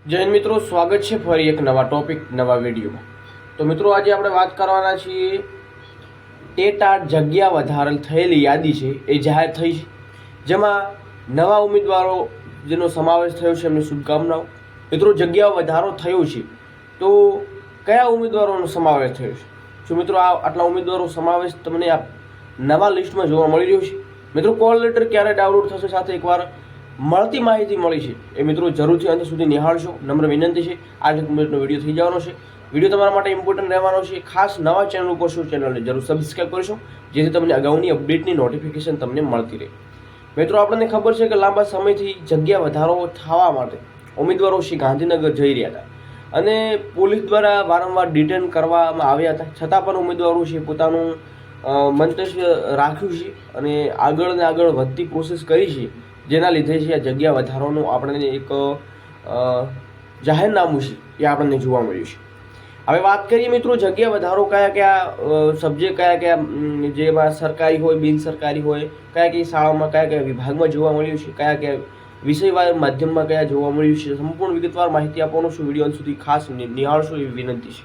જય હિન્દ મિત્રો, સ્વાગત છે ફરી એક નવા ટોપિક નવા વિડીયોમાં। તો મિત્રો આજે આપણે વાત કરવાના છીએ ટેટ જગ્યા વધારેલ થયેલી યાદી છે એ જાહેર થઈ છે, જેમાં નવા ઉમેદવારો જેનો સમાવેશ થયો છે એમની શુભકામનાઓ। મિત્રો જગ્યા વધારો થયો છે તો કયા ઉમેદવારોનો સમાવેશ થયો છે? જો મિત્રો આટલા ઉમેદવારો સમાવેશ તમને આ નવા લિસ્ટમાં જોવા મળી રહ્યો છે। મિત્રો કોલ લેટર ક્યારે ડાઉનલોડ થશે સાથે એકવાર મળતી માહિતી મળી છે એ મિત્રો જરૂરથી અંત સુધી નિહાળશો, નમ્ર વિનંતી છે। આ 1 મિનિટનો વિડીયો થઈ જવાનો છે। વિડીયો તમારા માટે ઇમ્પોર્ટન્ટ રહેવાનો છે। ખાસ નવા ચેનલ ઉપર છો, ચેનલને જરૂર સબસ્ક્રાઈબ કરશો જેથી તમને અગાઉની અપડેટની નોટિફિકેશન તમને મળતી રહે। મિત્રો આપણને ખબર છે કે લાંબા સમયથી જગ્યા વધારો થવા માટે ઉમેદવારો શ્રી ગાંધીનગર જઈ રહ્યા હતા અને પોલીસ દ્વારા વારંવાર ડિટેન કરવામાં આવ્યા હતા, છતાં પણ ઉમેદવારો છે પોતાનું મંતવ્ય રાખ્યું છે અને આગળ ને આગળ વધતી પ્રોસેસ કરી છે, જેના લીધે છે આ જગ્યા વધારોનું આપણને એક જાહેરનામું છે એ આપણને જોવા મળ્યું છે। હવે વાત કરીએ મિત્રો જગ્યા વધારો કયા કયા સબ્જેક્ટ કયા જેમાં સરકારી હોય, બિન સરકારી હોય, કયા શાળામાં કયા વિભાગમાં જોવા મળ્યું છે, કયા વિષયવાર માધ્યમમાં કયા જોવા મળ્યું છે, સંપૂર્ણ વિગતવાર માહિતી આપવાનો છું। વિડીયો અંત સુધી ખાસ નિહાળશો એવી વિનંતી છે।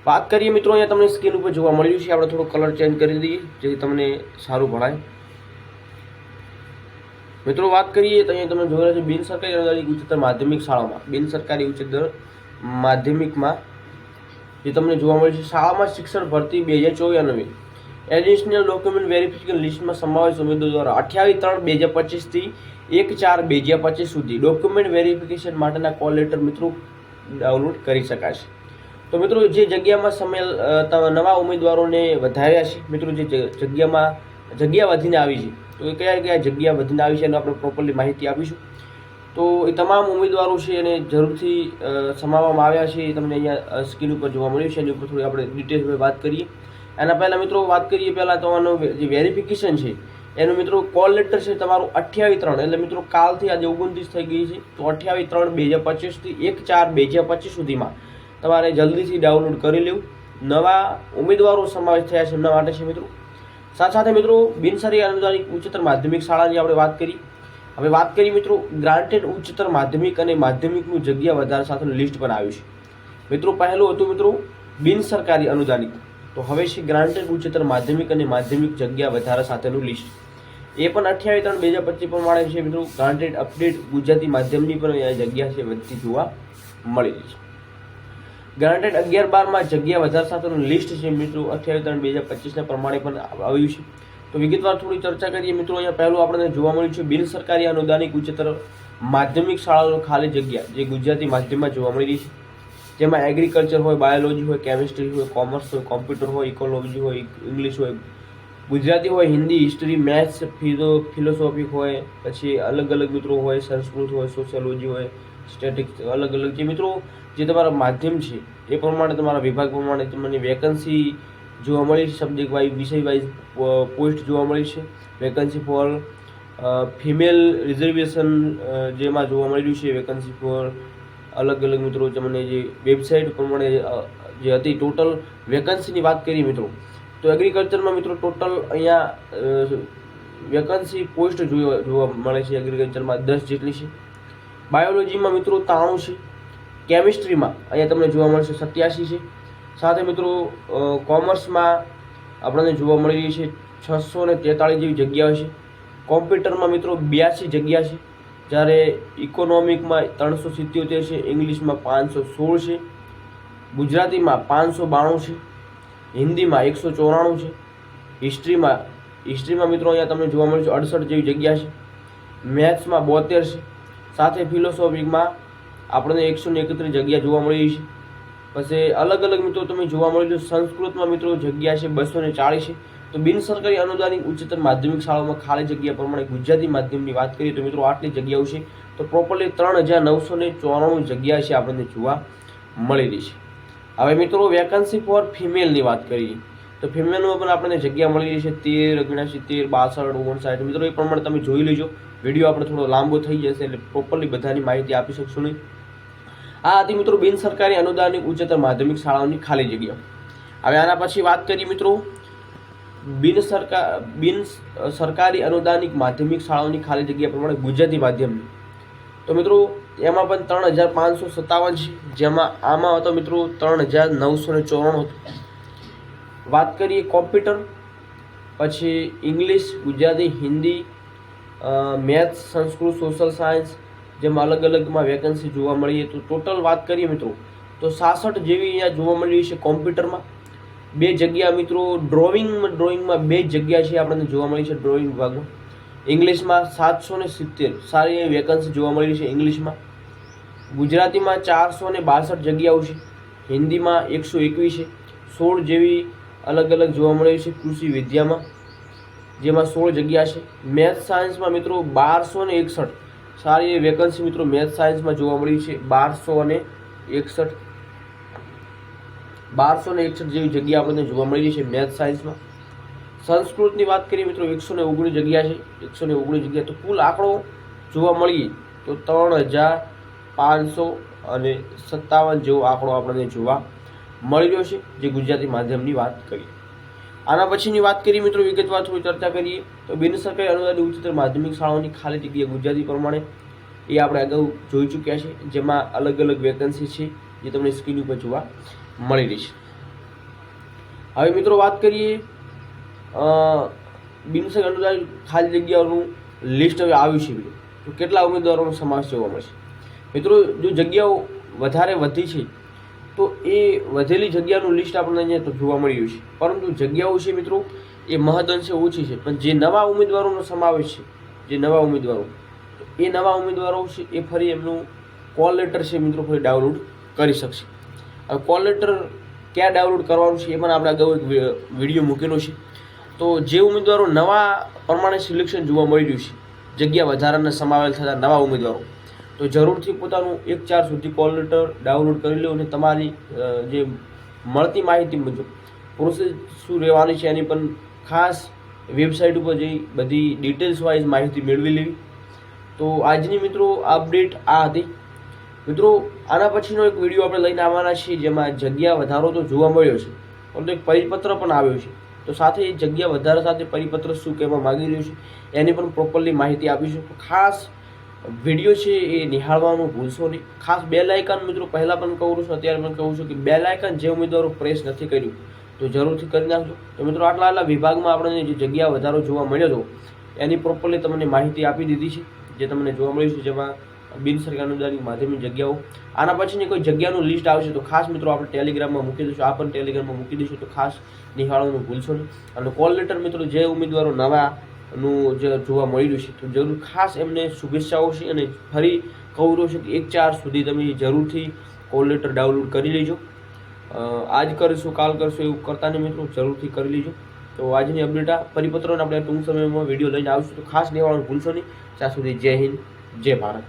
વાત કરીએ મિત્રો, અહીંયા તમને સ્ક્રીન ઉપર જોવા મળ્યું છે, આપણે થોડો કલર ચેન્જ કરી દઈએ જેથી તમને સારું ભણાય। મિત્રો વાત કરીએ તો અહીંયા તમે જોઈ રહ્યા છો બિન સરકારી અનુદાનિત ઉચ્ચતર માધ્યમિક શાળામાં, બિન સરકારી ઉચ્ચતર માધ્યમિકમાં જે તમને જોવા મળે છે શાળામાં શિક્ષણ ભરતી 2024 એડિશનલ ડોક્યુમેન્ટ વેરિફિકેશન લિસ્ટમાં સમાવેશ ઉમેદવારો 28/3/2025 થી 1/4/2025 સુધી ડોક્યુમેન્ટ વેરિફિકેશન માટેના કોલ લેટર મિત્રો ડાઉનલોડ કરી શકાશે। તો મિત્રો જે જગ્યામાં સામેલ નવા ઉમેદવારોને વધાર્યા છે, મિત્રો જે જગ્યા વધીને આવી છે તો એ કયા કયા જગ્યા વધીને આવી છે એનો આપણે પ્રોપરલી માહિતી આપીશું। તો એ તમામ ઉમેદવારો છે એને જરૂરથી સમાવવામાં આવ્યા છે, એ તમને અહીંયા સ્ક્રીન ઉપર જોવા મળ્યું છે। એની ઉપર થોડી આપણે ડિટેલ્સમાં વાત કરીએ। એના પહેલાં મિત્રો વાત કરીએ પહેલાં તમારું જે વેરિફિકેશન છે એનું મિત્રો કોલ લેટર છે તમારું 28/3 એટલે મિત્રો કાલથી આજે 29 થઈ ગઈ છે, તો 28/3/2025 થી 1/4/2025 સુધીમાં તમારે જલ્દીથી ડાઉનલોડ કરી લેવું। નવા ઉમેદવારો સમાવેશ થયા છે એમના માટે છે મિત્રો। સાથે સાથે મિત્રો બિનસરકારી અનુદાનિત ઉચ્ચતર માધ્યમિક શાળાની આપણે વાત કરી। હવે વાત કરીએ મિત્રો ગ્રાન્ટેડ ઉચ્ચતર માધ્યમિક અને માધ્યમિકનું જગ્યા વધારા સાથેનું લિસ્ટ પણ આવ્યું છે। મિત્રો પહેલું હતું મિત્રો બિન સરકારી અનુદાનિત, તો હવે છે ગ્રાન્ટેડ ઉચ્ચતર માધ્યમિક અને માધ્યમિક જગ્યા વધારા સાથેનું લિસ્ટ, એ પણ 28/3/2025 પ્રમાણે છે મિત્રો। ગ્રાન્ટેડ અપડેટ ગુજરાતી માધ્યમની પણ જગ્યા છે વધતી જોવા મળી રહી છે। ગ્રાન્ટેડ 11/12માં જગ્યા વધારા સાથેનું લિસ્ટ છે મિત્રો 28/3/2025 પ્રમાણે પણ આવ્યું છે। તો વિગતવાર થોડી ચર્ચા કરીએ મિત્રો। અહીંયા પહેલું આપણને જોવા મળ્યું છે બિન સરકારી અનુદાનિત ઉચ્ચતર માધ્યમિક શાળાનો ખાલી જગ્યા જે ગુજરાતી માધ્યમમાં જોવા મળી રહી છે, જેમાં એગ્રીકલ્ચર હોય, બાયોલોજી હોય, કેમિસ્ટ્રી હોય, કોમર્સ હોય, કોમ્પ્યુટર હોય, ઇકોનોમી હોય, ઇંગ્લિશ હોય, ગુજરાતી હોય, હિન્દી, હિસ્ટ્રી, મેથ્સ, ફિલોસોફી હોય, પછી અલગ અલગ મિત્રો હોય, સંસ્કૃત હોય, સોશિયોલોજી હોય, સ્ટેટિક્સ, અલગ અલગ જે મિત્રો જે તમારા માધ્યમ છે એ પ્રમાણે તમારા વિભાગ પ્રમાણે તમને વેકન્સી જોવા મળી છે, સબ્જેક્ટ વાઇઝ, વિષય વાઇઝ પોસ્ટ જોવા મળી છે। વેકન્સી ફોર ફિમેલ રિઝર્વેશન જેમાં જોવા મળી રહ્યું છે, વેકન્સી ફોર અલગ અલગ મિત્રો તમને જે વેબસાઇટ પ્રમાણે જે હતી ટોટલ વેકન્સીની વાત કરીએ મિત્રો તો એગ્રીકલ્ચરમાં મિત્રો ટોટલ અહીંયા વેકન્સી પોસ્ટ જોવા મળે છે, એગ્રીકલ્ચરમાં 10 જેટલી છે, બાયોલોજીમાં મિત્રો 93 છે, કેમિસ્ટ્રીમાં અહીંયા તમને જોવા મળશે 87 છે, સાથે મિત્રો કોમર્સમાં આપણને જોવા મળી રહી છે 643 જેવી જગ્યાઓ છે, કોમ્પ્યુટરમાં મિત્રો 82 જગ્યા છે, જ્યારે ઇકોનોમિકમાં 377 છે, ઇંગ્લિશમાં 516 છે, ગુજરાતીમાં 592 છે, હિન્દીમાં 194 છે, હિસ્ટ્રીમાં મિત્રો અહીંયા તમને જોવા મળે છે 68 જેવી જગ્યા છે, મેથ્સમાં 72 છે, સાથે ફિલોસોફીમાં આપણને 131 જગ્યા જોવા મળી રહી છે। પછી અલગ અલગ મિત્રો તમે જોવા મળી છે, સંસ્કૃતમાં મિત્રો જગ્યા છે 240 છે। તો બિન સરકારી અનુદાનિત ઉચ્ચતર માધ્યમિક શાળાઓમાં ખાલી જગ્યા પ્રમાણે ગુજરાતી માધ્યમની વાત કરીએ તો મિત્રો આટલી જગ્યાઓ છે, તો પ્રોપરલી 3994 જગ્યા છે આપણને જોવા મળી રહી છે। હવે મિત્રો વેકન્સી ફોર ફિમેલની વાત કરીએ તો ફિમેલમાં પણ આપણને જગ્યા મળી રહી છે 13, 79, 62, 59 મિત્રો એ પ્રમાણે તમે જોઈ લેજો। વિડીયો આપણે થોડો લાંબો થઈ જશે એટલે પ્રોપરલી બધાની માહિતી આપી શકશું નહીં। આ હતી મિત્રો બિન સરકારી અનુદાનિત ઉચ્ચતર માધ્યમિક શાળાઓની ખાલી જગ્યા। હવે આના પછી વાત કરીએ મિત્રો બિન સરકારી અનુદાનિત માધ્યમિક શાળાઓની ખાલી જગ્યા પ્રમાણે ગુજરાતી માધ્યમની, તો મિત્રો એમાં પણ 3557 છે, જેમાં આમાં હતો મિત્રો 3994 હતો. વાત કરીએ કોમ્પ્યુટર, પછી English, Gujarati, Hindi, maths, Sanskrit, social science, જેમાં અલગ અલગમાં વેકેન્સી જોવા મળી. તો ટોટલ વાત કરીએ મિત્રો તો 66 જેવી અહીંયા જોવા મળી છે. કોમ્પ્યુટરમાં 2 જગ્યા મિત્રો, ડ્રોઈંગમાં 2 જગ્યા છે આપણને જોવા મળી છે ડ્રોઈંગ વિભાગમાં. ઇંગ્લિશમાં 770 સારી એવી વેકેન્સી જોવા મળી છે ઇંગ્લિશમાં. ગુજરાતીમાં 462 જગ્યાઓ છે. હિન્દીમાં 121 છે. 16 જેવી અલગ અલગ જોવા મળે છે. કૃષિ વિદ્યામાં જેમાં 16 જગ્યા છે. મેથ્સ સાયન્સમાં મિત્રો 1261 સારી એવી વેકેન્સી મિત્રો મેથ્સ સાયન્સમાં જોવા મળી છે. 1261 જેવી જગ્યા આપણને જોવા મળી છે મેથ્સ સાયન્સમાં. સંસ્કૃતની વાત કરીએ મિત્રો 119 જગ્યા છે. 119 જગ્યા. તો કુલ આંકડો જોવા મળીએ તો 3557 જેવો આંકડો આપણને જોવા મળી રહ્યો છે, જે ગુજરાતી માધ્યમની વાત કરીએ. આના પછીની વાત કરીએ મિત્રો વિગતવાર થોડી ચર્ચા કરીએ તો બિન સરકારી અનુદાનિત ઉચ્ચતર માધ્યમિક શાળાઓની ખાલી જગ્યા ગુજરાતી પ્રમાણે એ આપણે અગાઉ જોઈ ચૂક્યા છે, જેમાં અલગ અલગ વેકેન્સી છે જે તમને સ્ક્રીન ઉપર જોવા મળી રહી છે. હવે મિત્રો વાત કરીએ બિન સરકારી અનુદાનિત ખાલી જગ્યાઓનું લિસ્ટ હવે આવ્યું છે મિત્રો. તો કેટલા ઉમેદવારોનો સમાવેશ જોવા મળશે મિત્રો? જો જગ્યાઓ વધારે વધી છે તો એ વધેલી જગ્યાનું લિસ્ટ આપણને અહીંયા તો જોવા મળી રહ્યું છે, પરંતુ જગ્યાઓ છે મિત્રો એ મહદઅંશે ઓછી છે. પણ જે નવા ઉમેદવારોનો સમાવેશ છે, એ નવા ઉમેદવારો છે એ ફરી એમનું કોલ લેટર છે મિત્રો ફરી ડાઉનલોડ કરી શકશે. હવે કોલ લેટર ક્યાં ડાઉનલોડ કરવાનું છે એ પણ આપણે અગાઉ એક વિડીયો મૂકેલો છે. તો જે ઉમેદવારો નવા પ્રમાણે સિલેક્શન જોવા મળી રહ્યું છે, જગ્યા વધારાના સમાવેશ થતા નવા ઉમેદવારો, તો જરૂરથી પોતાનું 1-4 સુધી કોલ લેટર ડાઉનલોડ કરી લો અને તમારી જે મળતી માહિતી મુજબ પ્રોસેસ શું રહેવાની છે એની પણ ખાસ વેબસાઇટ ઉપર જઈ બધી ડિટેલ્સ વાઇઝ માહિતી મેળવી લેવી. તો આજની મિત્રો અપડેટ આ હતી. મિત્રો આના પછીનો એક વિડીયો આપણે લઈને આવવાના છીએ, જેમાં જગ્યા વધારો તો જોવા મળ્યો છે, પરંતુ એક પરિપત્ર પણ આવ્યો છે. તો સાથે એ જગ્યા વધારા સાથે પરિપત્ર શું કહેવા માગી રહ્યું છે એની પણ પ્રોપરલી માહિતી આપીશું. તો ખાસ વિડીયો છે એ નિહાળવાનું ભૂલશો નહીં. ખાસ બેલ આઇકન મિત્રો પહેલાં પણ કહું છું, અત્યારે પણ કહું છું કે બેલ આઇકન જે ઉમેદવારો પ્રેસ નથી કર્યું તો જરૂરથી કરી નાખજો. તો મિત્રો આટલા વિભાગમાં આપણને જે જગ્યા વધારો જોવા મળ્યો હતો એની પ્રોપરલી તમને માહિતી આપી દીધી છે, જે તમને જોવા મળ્યું છે, જેમાં બિન સરકારી અનુદાનિત માધ્યમિક જગ્યાઓ. આના પછીની કોઈ જગ્યાનું લિસ્ટ આવશે તો ખાસ મિત્રો આપણે ટેલિગ્રામમાં મૂકી દઈશું, આ પણ ટેલિગ્રામમાં મૂકી દઈશું. તો ખાસ નિહાળવાનું ભૂલશો નહીં. અને કોલ લેટર મિત્રો જે ઉમેદવારો નવાનું જે જોવા મળી રહ્યું છે તો જરૂર ખાસ એમને શુભેચ્છાઓ છે. અને ફરી કહું રહ્યો છું કે 1-4 સુધી તમે જરૂરથી કોલ લેટર ડાઉનલોડ કરી લેજો. આજ કરીશું કાલ કરશું એવું કરતા નહીં મિત્રો, જરૂરથી કરી લેજો. તો આજની અપડેટ આ પરિપત્રોને આપણે ટૂંક સમયમાં વિડીયો લઈને આવીશું, તો ખાસ નિહાળવાનું ભૂલશો નહીં. ત્યાં સુધી જય હિન્દ, જય ભારત.